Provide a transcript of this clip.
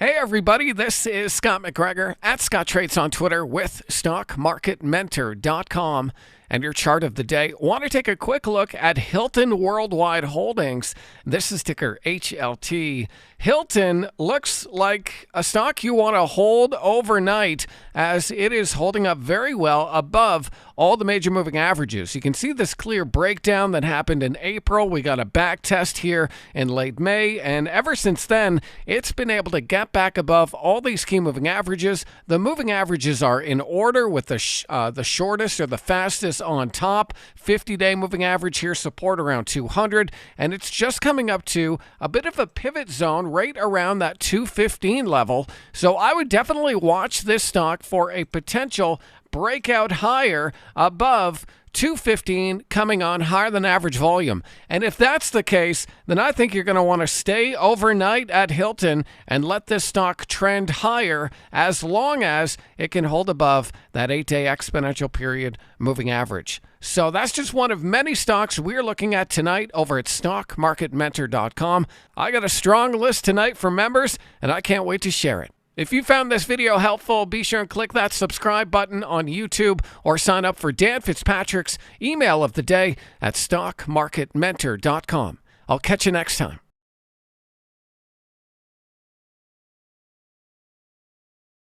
Hey everybody, this is Scott McGregor at Scott Trades on Twitter with StockMarketMentor.com and your chart of the day. Want to take a quick look at Hilton Worldwide Holdings. This is ticker HLT. Hilton looks like a stock you want to hold overnight as it is holding up very well above all the major moving averages. You can see this clear breakdown that happened in April. We got a back test here in late May, and ever since then, it's been able to get back above all these key moving averages. The moving averages are in order with the shortest or the fastest on top. 50-day moving average here, support around 200, and it's just coming up to a bit of a pivot zone right around that 215 level. So I would definitely watch this stock for a potential breakout higher above 215 coming on higher than average volume. And if that's the case, then I think you're going to want to stay overnight at Hilton and let this stock trend higher as long as it can hold above that 8-day exponential period moving average. So that's just one of many stocks we're looking at tonight over at StockMarketMentor.com. I got a strong list tonight for members, and I can't wait to share it. If you found this video helpful, be sure and click that subscribe button on YouTube or sign up for Dan Fitzpatrick's email of the day at StockMarketMentor.com. I'll catch you next time.